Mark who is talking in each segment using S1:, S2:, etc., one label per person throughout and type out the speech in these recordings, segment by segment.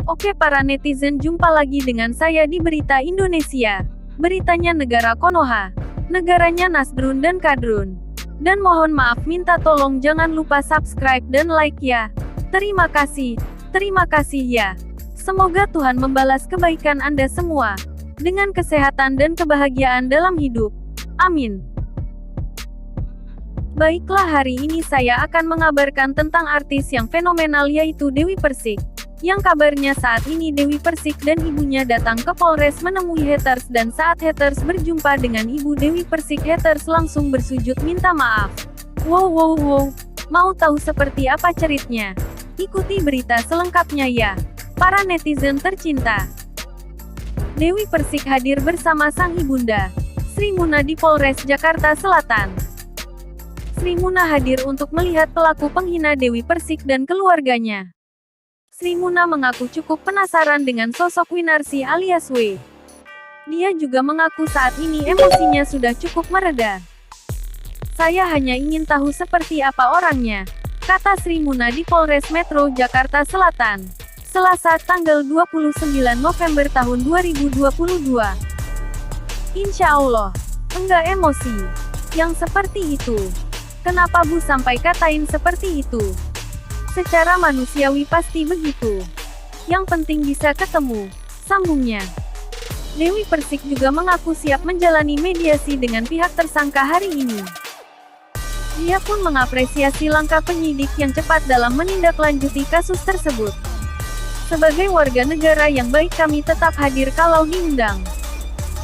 S1: Oke para netizen, jumpa lagi dengan saya di Berita Indonesia. Beritanya negara Konoha. Negaranya Nasrun dan Kadrun. Dan mohon maaf minta tolong jangan lupa subscribe dan like ya. Terima kasih ya. Semoga Tuhan membalas kebaikan Anda semua. Dengan kesehatan dan kebahagiaan dalam hidup. Amin. Baiklah, hari ini saya akan mengabarkan tentang artis yang fenomenal yaitu Dewi Persik. Yang kabarnya saat ini Dewi Persik dan ibunya datang ke Polres menemui haters, dan saat haters berjumpa dengan ibu Dewi Persik, haters langsung bersujud minta maaf. Wow, mau tahu seperti apa ceritanya? Ikuti berita selengkapnya ya, para netizen tercinta. Dewi Persik hadir bersama sang ibunda, Sri Muna di Polres Jakarta Selatan. Sri Muna hadir untuk melihat pelaku penghina Dewi Persik dan keluarganya. Sri Muna mengaku cukup penasaran dengan sosok Winarsi alias W. Dia juga mengaku saat ini emosinya sudah cukup mereda. Saya hanya ingin tahu seperti apa orangnya, kata Sri Muna di Polres Metro Jakarta Selatan, Selasa tanggal 29 November tahun 2022. Insya Allah, enggak emosi. Yang seperti itu. Kenapa Bu sampai katain seperti itu? Secara manusiawi pasti begitu. Yang penting bisa ketemu, sambungnya. Dewi Persik juga mengaku siap menjalani mediasi dengan pihak tersangka hari ini. Dia pun mengapresiasi langkah penyidik yang cepat dalam menindaklanjuti kasus tersebut. Sebagai warga negara yang baik, kami tetap hadir kalau diundang.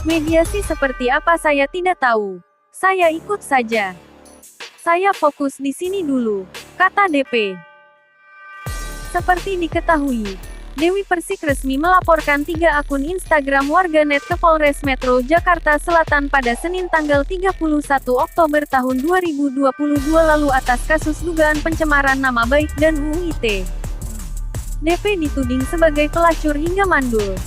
S1: Mediasi seperti apa saya tidak tahu. Saya ikut saja. Saya fokus di sini dulu, kata DP. Seperti diketahui, Dewi Persik resmi melaporkan 3 akun Instagram warganet ke Polres Metro Jakarta Selatan pada Senin tanggal 31 Oktober tahun 2022 lalu atas kasus dugaan pencemaran nama baik dan UU ITE. DP dituding sebagai pelacur hingga mandul.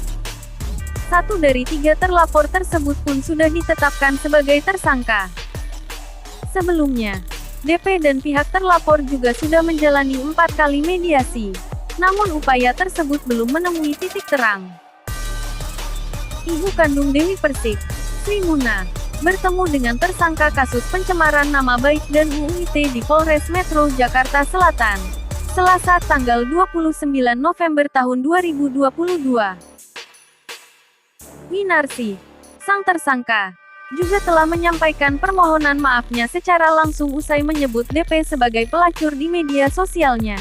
S1: 1 dari 3 terlapor tersebut pun sudah ditetapkan sebagai tersangka. Sebelumnya, DP dan pihak terlapor juga sudah menjalani 4 kali mediasi. Namun upaya tersebut belum menemui titik terang. Ibu kandung Dewi Persik, Sri Muna, bertemu dengan tersangka kasus pencemaran nama baik dan UU ITE di Polres Metro Jakarta Selatan, Selasa tanggal 29 November tahun 2022. Winarsi, sang tersangka, juga telah menyampaikan permohonan maafnya secara langsung usai menyebut DP sebagai pelacur di media sosialnya.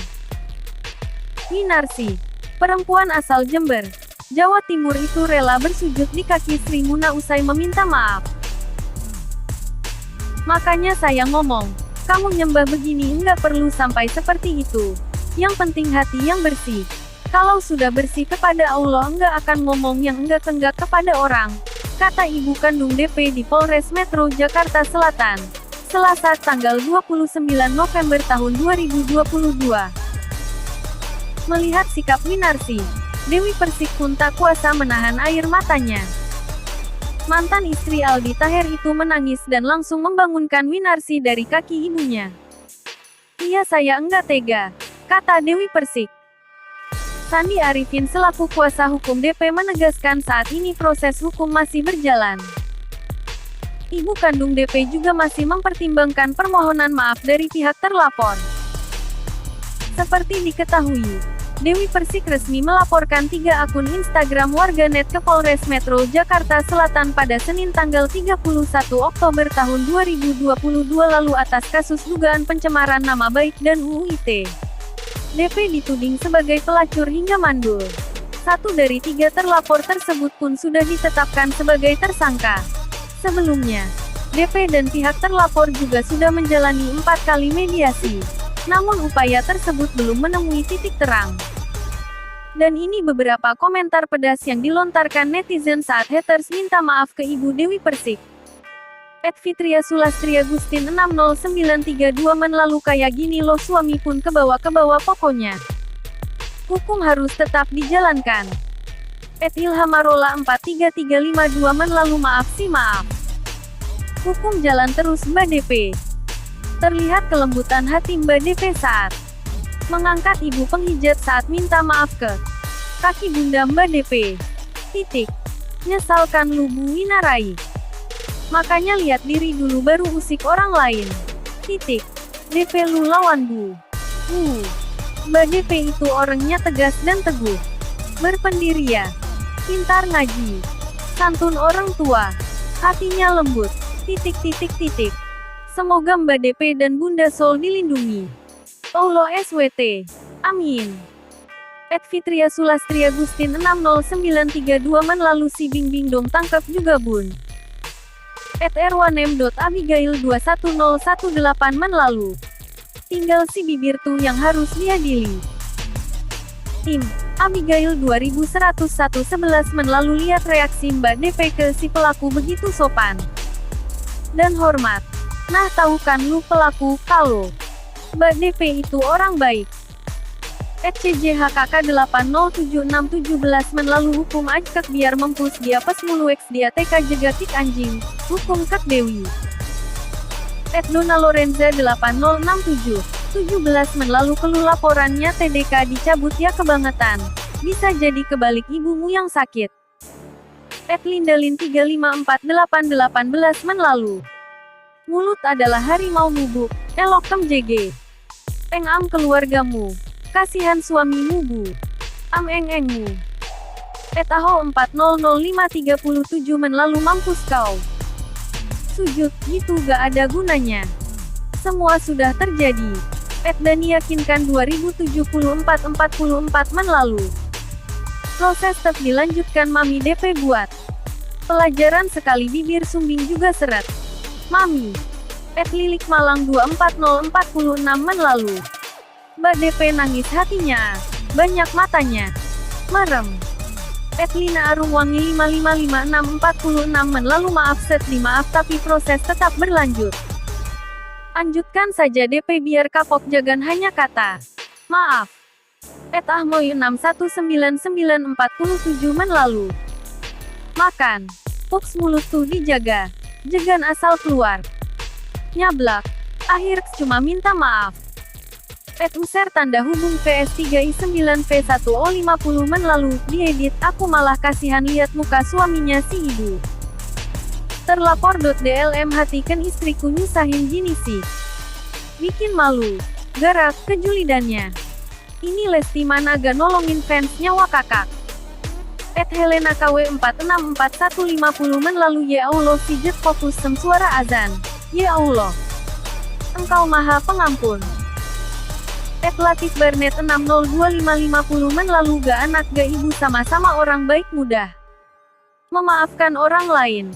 S1: Winarsi, perempuan asal Jember, Jawa Timur itu rela bersujud di kaki Sri Muna usai meminta maaf. Makanya saya ngomong, kamu nyembah begini enggak perlu sampai seperti itu. Yang penting hati yang bersih. Kalau sudah bersih kepada Allah enggak akan ngomong yang enggak-enggak kepada orang, kata ibu kandung DP di Polres Metro Jakarta Selatan, Selasa tanggal 29 November tahun 2022. Melihat sikap Winarsi, Dewi Persik pun tak kuasa menahan air matanya. Mantan istri Aldi Taher itu menangis dan langsung membangunkan Winarsi dari kaki ibunya. Iya, saya enggak tega, kata Dewi Persik. Sandi Arifin selaku kuasa hukum DP menegaskan saat ini proses hukum masih berjalan. Ibu kandung DP juga masih mempertimbangkan permohonan maaf dari pihak terlapor. Seperti diketahui, Dewi Persik resmi melaporkan 3 akun Instagram warganet ke Polres Metro Jakarta Selatan pada Senin tanggal 31 Oktober tahun 2022 lalu atas kasus dugaan pencemaran nama baik dan UU ITE. DP dituding sebagai pelacur hingga mandul. 1 dari 3 terlapor tersebut pun sudah ditetapkan sebagai tersangka. Sebelumnya, DP dan pihak terlapor juga sudah menjalani 4 kali mediasi. Namun upaya tersebut belum menemui titik terang. Dan ini beberapa komentar pedas yang dilontarkan netizen saat haters minta maaf ke ibu Dewi Persik. @Fitria Sulastria Gustin 60932 lalu kayak gini loh suami pun kebawa pokoknya. Hukum harus tetap dijalankan. @Ilhamarola 43352 lalu maaf sih maaf. Hukum jalan terus Mbak DP. Terlihat kelembutan hati Mbak DP saat mengangkat ibu penghijat saat minta maaf ke Kaki bunda Mbak DP. Titik. Nyesalkan lu Bu Winarai. Makanya lihat diri dulu baru usik orang lain. Titik. DP lu lawan Bu. Mbak DP itu orangnya tegas dan teguh. Berpendirian. Pintar ngaji. Santun orang tua. Hatinya lembut. Titik. Semoga Mbak DP dan Bunda Sol dilindungi Allah SWT. Amin. Fitria Sulastri Agustin 60932 Men lalu si Bing Bing dong tangkap juga Bun. Erwanem.abigail 21018 Men lalu. Tinggal si bibir tuh yang harus diadili. Tim Abigail 210111 Men lalu lihat reaksi Mbak DP ke si pelaku begitu sopan dan hormat. Nah tahu kan lu pelaku, kalau Mbak DP itu orang baik. CJHKK 8076717 Men lalu hukum ajkek biar mampus dia pas mulu X dia TK jegatik anjing, hukum kek Dewi. Dona Lorenza 8067717 Men lalu kelu laporannya TDK dicabut ya kebangetan, bisa jadi kebalik ibumu yang sakit. Lindalin 354818 Men lalu. Mulut adalah harimau bubuk, elokem JG. Am keluargamu. Kasihan suamimu Bu. Engmu. Aho 4000537 Men lalu mampus kau. Sujud, gitu gak ada gunanya. Semua sudah terjadi. Dan yakinkan 2074-44 Men lalu. Proses tetap dilanjutkan Mami DP buat. Pelajaran sekali bibir sumbing juga seret. Mami. Lilik Malang 24046 Men lalu. Mbak DP nangis hatinya. Banyak matanya. Merem. Lina Arumwangi 555646 Men lalu maaf set di maaf tapi proses tetap berlanjut. Anjutkan saja DP biar kapok jagan hanya kata. Maaf. Ahmoy 619947 Men lalu. Makan. Puks mulut tuh dijaga. Jegan asal keluar. Nyablak. Akhir cuma minta maaf. User tanda hubung PS3i9V1O50 Men lalu, diedit, aku malah kasihan lihat muka suaminya si ibu. Terlapor.dlm hatikan istriku nyusahin gini sih. Bikin malu. Garak, kejulidannya. Ini Lesti mana gak nolongin fans nyawa kakak. Helena KW 464150 Men lalu ya Allah si jet fokus sem suara azan. Ya Allah. Engkau maha pengampun. Latif Barnet 602550 Men lalu gak anak gak ibu sama-sama orang baik mudah memaafkan orang lain.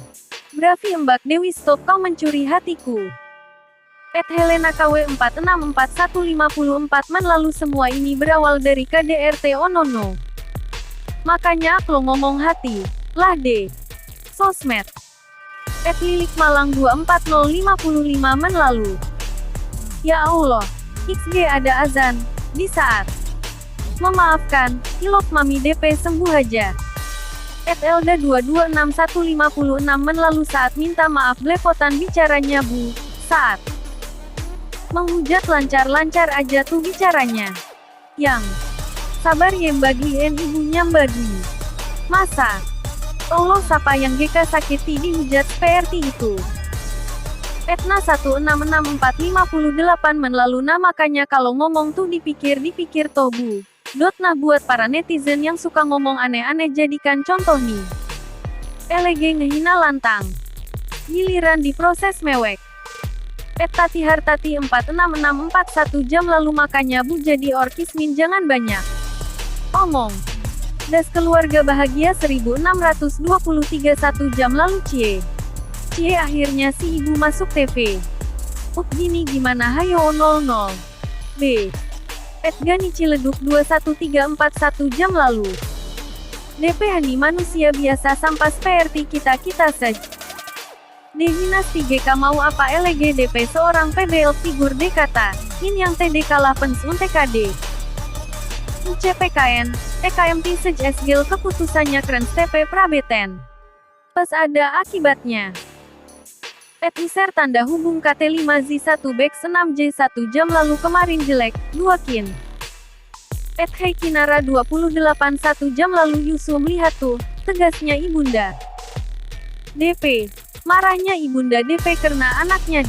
S1: Bravi Mbak Dewi stop kau mencuri hatiku. Helena KW 464154 Men lalu semua ini berawal dari KDRT Onono. Makanya aku ngomong hati. Lah deh. Sosmed. Lilik Malang 24055 Men lalu. Ya Allah. XG ada azan, di saat memaafkan, ilok Mami DP sembuh aja. Elda 226156 Men lalu saat minta maaf belepotan bicaranya Bu, saat menghujat lancar-lancar aja tuh bicaranya. Yang sabar ya bagian ibunya bagi. Masa Allah siapa yang GK sakiti dihujat seperti itu. Etna 166458 Men lalu nah makanya kalau ngomong tuh dipikir toh Bu. Nah buat para netizen yang suka ngomong aneh-aneh jadikan contoh nih. LG ngehina lantang. Giliran diproses mewek. Tati Hartati 46641 jam lalu makanya Bu jadi orkismin jangan banyak omong. Das keluarga bahagia 1623 1 jam lalu cie. Akhirnya si ibu masuk TV. Gini gimana hayo 00. B. Gani Ciledug 21341 jam lalu. DP Hani manusia biasa sampai seperti kita saja. Dinasti GK mau apa LG DP seorang PDL figur dekata. In yang TD kalah pensiun TKD. CPKN, EKMT sej SGL keputusannya keren TP Prabeten. Pas ada akibatnya. User tanda hubung KT5Z1 Back 6J 1 jam lalu kemarin jelek, 2 kin. Heikinara 28 1 jam lalu Yusuf melihat tuh, tegasnya ibunda. DP. Marahnya ibunda DP karena anaknya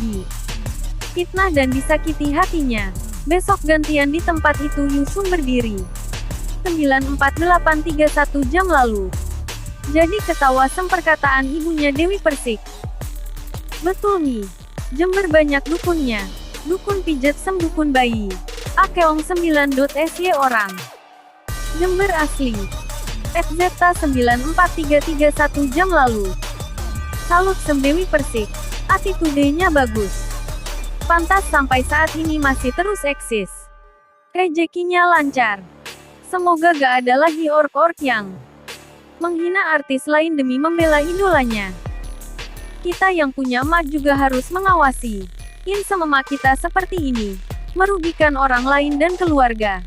S1: fitnah dan disakiti hatinya. Besok gantian di tempat itu Yusuf berdiri. 94831 jam lalu. Jadi ketawa semperkataan ibunya Dewi Persik. Betul nih. Jember banyak dukunnya. Dukun pijat sem dukun bayi. Akeong 9.sy orang. Jember asli. FZeta 94331 jam lalu. Salut sem Dewi Persik. Attitude-nya bagus. Pantas sampai saat ini masih terus eksis. Rezekinya lancar. Semoga gak ada lagi ork-ork yang menghina artis lain demi membela idolanya. Kita yang punya emak juga harus mengawasi. Sememak kita seperti ini. Merugikan orang lain dan keluarga.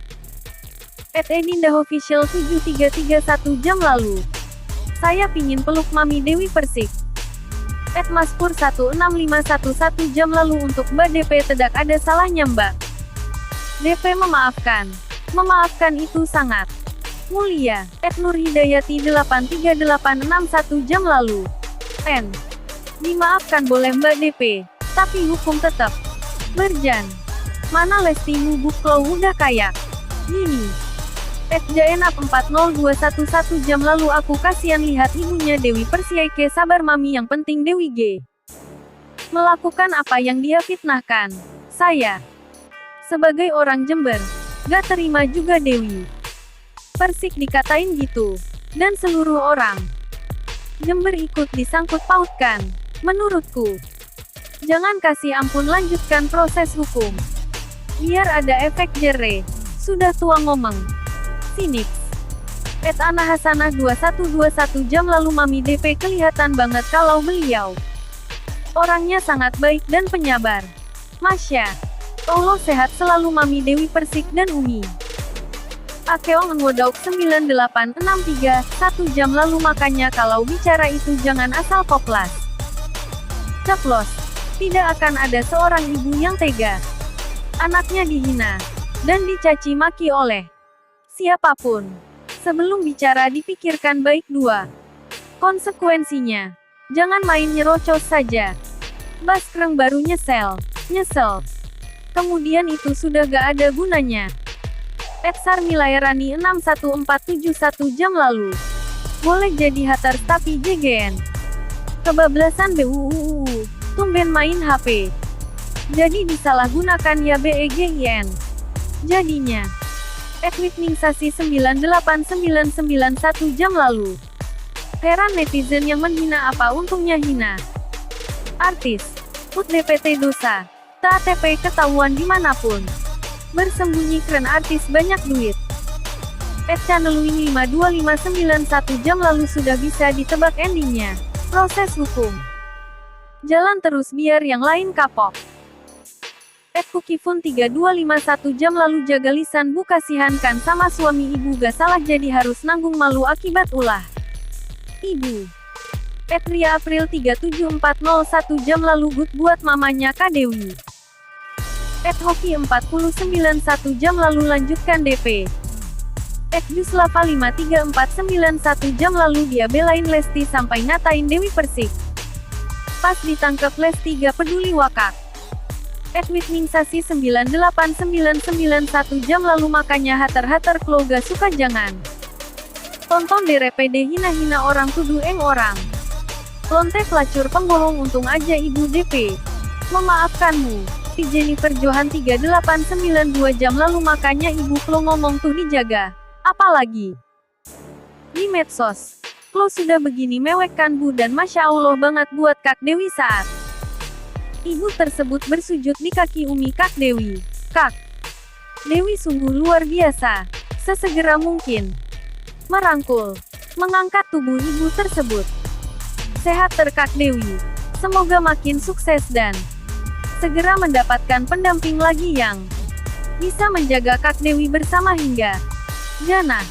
S1: Edindah Official 7331 jam lalu. Saya pingin peluk Mami Dewi Persik. Maspur 16511 jam lalu untuk Mbak DP tidak ada salahnya Mbak. DP memaafkan. Memaafkan itu sangat mulia. Nurhidayati 83861 jam lalu. Dimaafkan boleh Mbak DP. Tapi hukum tetap berjan. Mana Lesti Mubuklo udah kayak gini. Jaenap 40211 jam lalu aku kasihan lihat ibunya Dewi Persiaike sabar Mami yang penting Dewi G. Melakukan apa yang dia fitnahkan. Saya sebagai orang Jember gak terima juga Dewi Persik dikatain gitu. Dan seluruh orang Jember ikut disangkut pautkan. Menurutku jangan kasih ampun lanjutkan proses hukum. Biar ada efek jere. Sudah tua ngomong. Phoenix. Ana Hasanah 2121 jam lalu Mami DP kelihatan banget kalau beliau orangnya sangat baik dan penyabar. Masya Allah sehat selalu Mami Dewi Persik dan Umi. Akeong Ngodok 9863 1 jam lalu makanya kalau bicara itu jangan asal koplas. Ceplos. Tidak akan ada seorang ibu yang tega. Anaknya dihina dan dicaci maki oleh siapapun. Sebelum bicara dipikirkan baik dua konsekuensinya. Jangan main nyerocos saja. Baskreng baru nyesel. Kemudian itu sudah gak ada gunanya. Etsar Milairani 61471 jam lalu. Boleh jadi haters tapi JGN. Kebablasan BUUU. Tumben main HP. Jadi disalahgunakan ya BEGIN. Jadinya Ningsasi 98991 jam lalu. Heran netizen yang menghina apa untungnya hina. Artis. Put DPT dosa. TATP ketahuan dimanapun. Bersembunyi keren artis banyak duit. Channelwing 52591 jam lalu sudah bisa ditebak endingnya. Proses hukum jalan terus biar yang lain kapok. Kukifun 3251 jam lalu jaga lisan bu kasihan kan sama suami ibu gak salah jadi harus nanggung malu akibat ulah ibu. Ria April 37401 jam lalu good buat mamanya Kak Dewi. Hoki 491 jam lalu lanjutkan DP. Juslava 53491 jam lalu dia belain Lesti sampai ngatain Dewi Persik. Pas ditangkep Lesti gak peduli wakak. Ningsasi 98991 jam lalu makanya hater-hater keluarga suka jangan tonton DRPD hina-hina orang tuduh orang. Lonte pelacur pembohong untung aja ibu DP. Memaafkanmu. Jennifer Johan 3892 jam lalu makanya ibu Klo ngomong tuh dijaga. Apalagi di medsos. Klo sudah begini mewek kan bu dan Masya Allah banget buat Kak Dewi saat ibu tersebut bersujud di kaki Umi Kak Dewi. Kak Dewi sungguh luar biasa. Sesegera mungkin merangkul, mengangkat tubuh ibu tersebut. Sehat Kak Dewi. Semoga makin sukses dan segera mendapatkan pendamping lagi yang bisa menjaga Kak Dewi bersama hingga jannah.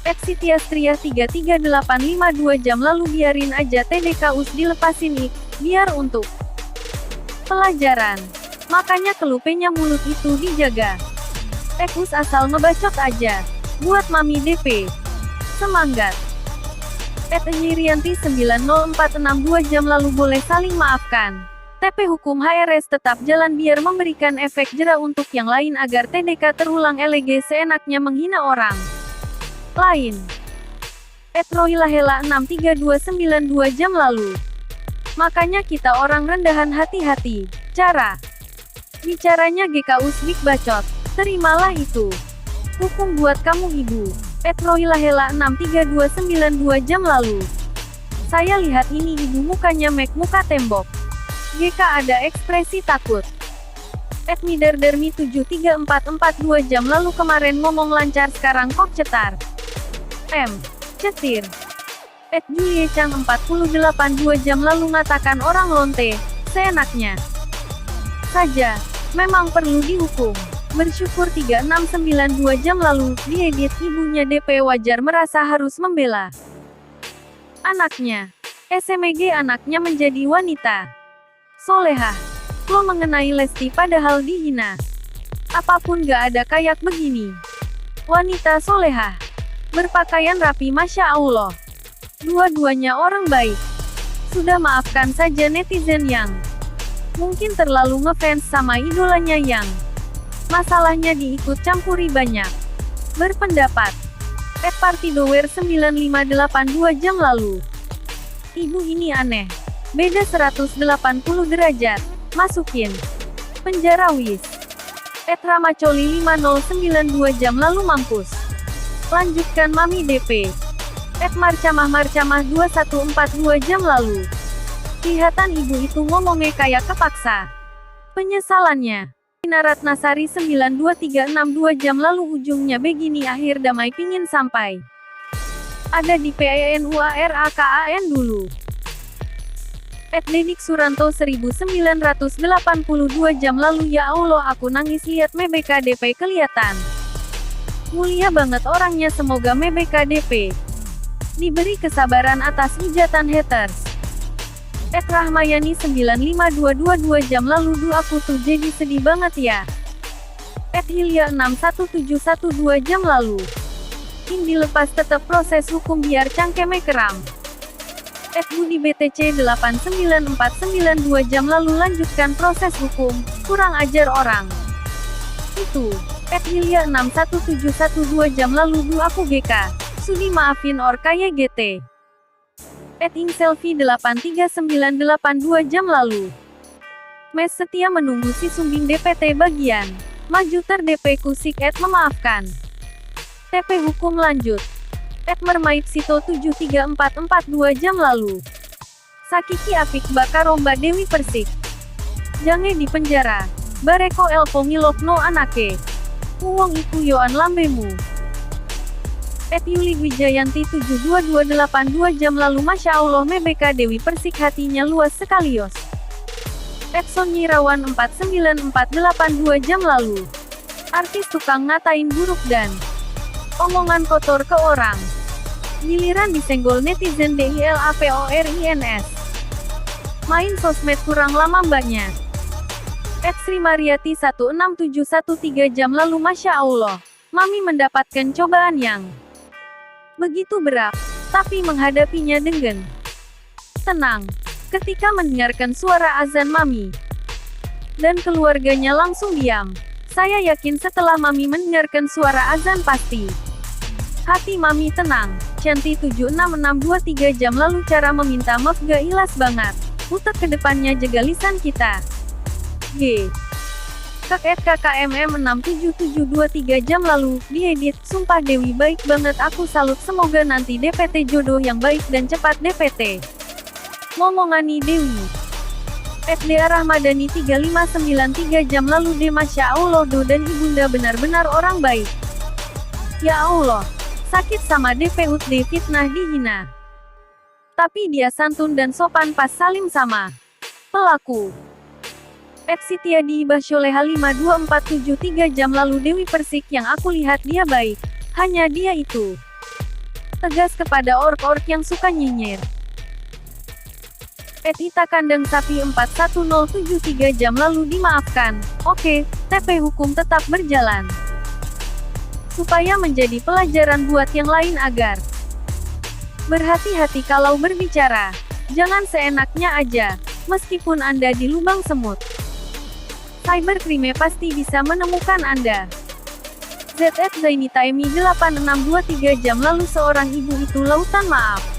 S1: Sitiastria 33852 jam lalu biarin aja TDK US dilepasin biar untuk pelajaran. Makanya kelupenya mulut itu dijaga. Ekus asal ngebacot aja. Buat Mami DP. Semangat. Enyirianti 90462 jam lalu boleh saling maafkan. TP hukum HRS tetap jalan biar memberikan efek jera untuk yang lain agar TDK terulang LG seenaknya menghina orang lain. Roilahela 63292 jam lalu. Makanya kita orang rendahan hati-hati. Cara bicaranya GK Usbik bacot. Terimalah itu. Hukum buat kamu ibu. Roilahela 63292 jam lalu. Saya lihat ini ibu mukanya mek muka tembok. GK ada ekspresi takut. Midardarmi 73442 jam lalu kemarin ngomong lancar sekarang kok cetar. Cetir. Julie Chang 482 jam lalu ngatakan orang lonte, seenaknya saja, memang perlu dihukum. Bersyukur 3692 jam lalu, diedit ibunya DP wajar merasa harus membela anaknya. SMG anaknya menjadi wanita solehah. Lo mengenai Lesti padahal dihina. Apapun gak ada kayak begini. Wanita solehah. Berpakaian rapi Masya Allah. Dua-duanya orang baik. Sudah maafkan saja netizen yang mungkin terlalu ngefans sama idolanya yang masalahnya diikut campuri banyak. Berpendapat. Partidower 9582 jam lalu. Ibu ini aneh. Beda 180 derajat. Masukin penjara wis. Ramacoli 5092 jam lalu mampus. Lanjutkan Mami DP. Marcamah 2142 jam lalu. Kelihatan ibu itu ngomongnya kayak kepaksa. Penyesalannya. Narat Nasari 92362 jam lalu ujungnya begini akhir damai pingin sampai. Ada di PENUARAKAN dulu. Dedik Suranto 1982 jam lalu ya Allah aku nangis lihat MBKDP kelihatan. Mulia banget orangnya semoga MBKDP diberi kesabaran atas hujatan haters. Rahmayani 95222 jam lalu aku tuh jadi sedih banget ya. Hilya 61712 jam lalu. Indi lepas tetap proses hukum biar cangkeme keram. Budi BTC 89492 jam lalu lanjutkan proses hukum, kurang ajar orang itu. Hilya 61712 jam lalu aku GK, sudi maafin or kaya GT. Selfie 83982 jam lalu. Mes setia menunggu si Sumbing DPT bagian maju ter DP kusik memaafkan. TP hukum lanjut. Mermaid Sito 73442 jam lalu. Sakiki Apik Bakaromba Dewi Persik. Jange di penjara. Bareko El Pongilok no anake. Uwong iku yoan lambemu. Yuli Wijayanti 72282 jam lalu Masya Allah MBK Dewi Persik hatinya luas sekalios. Edson Nyirawan 49482 jam lalu. Artis tukang ngatain buruk dan omongan kotor ke orang. Giliran disenggol netizen DILAPORINS. Main sosmed kurang lama mbaknya. Sri Mariati 16713 jam lalu Masya Allah. Mami mendapatkan cobaan yang begitu berat, tapi menghadapinya dengan tenang. Ketika mendengarkan suara azan Mami dan keluarganya langsung diam. Saya yakin setelah Mami mendengarkan suara azan pasti hati Mami tenang. Canti 76623 jam lalu cara meminta maaf gak ilas banget. Utek kedepannya jaga lisan kita. G. KKMM 67723 jam lalu, diedit, sumpah Dewi baik banget aku salut semoga nanti DPT jodoh yang baik dan cepat DPT. Ngomongani Dewi. FDA Rahmadani 3593 jam lalu de Masya Allah do dan ibunda benar-benar orang baik. Ya Allah, sakit sama DP UTD fitnah dihina. Tapi dia santun dan sopan pas salim sama pelaku. Sitiadi Basyoleha 52473 jam lalu Dewi Persik yang aku lihat dia baik. Hanya dia itu. Tegas kepada ork-ork yang suka nyinyir. Ita Kandang Sapi 41073 jam lalu dimaafkan. Oke, TP hukum tetap berjalan. supaya menjadi pelajaran buat yang lain agar berhati-hati kalau berbicara. Jangan seenaknya aja, meskipun Anda di lubang semut. Cybercrime pasti bisa menemukan Anda. ZF Zaini Taimi 8623 jam lalu seorang ibu itu lautan maaf.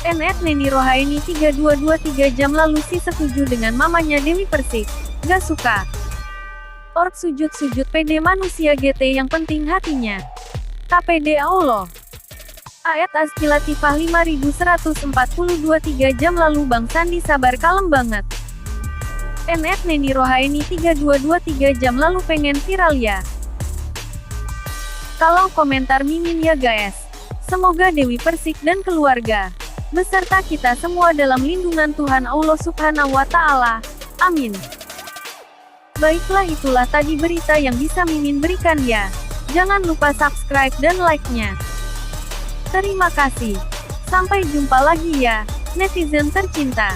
S1: NF Neni Rohaini 3223 jam lalu si setuju dengan mamanya Dewi Persik. Gak suka. Org sujud-sujud pede manusia GT yang penting hatinya. Tak pede Allah. Ayat Azki Latifah 5142 3 jam lalu Bang Sandi sabar kalem banget. NF Neni Rohaini 3223 jam lalu pengen viral ya. Kalau komentar mimin ya guys. Semoga Dewi Persik dan keluarga beserta kita semua dalam lindungan Tuhan Allah Subhanahu wa Ta'ala. Amin. Baiklah, itulah tadi berita yang bisa Mimin berikan ya. Jangan lupa subscribe dan like-nya. Terima kasih. Sampai jumpa lagi ya, netizen tercinta.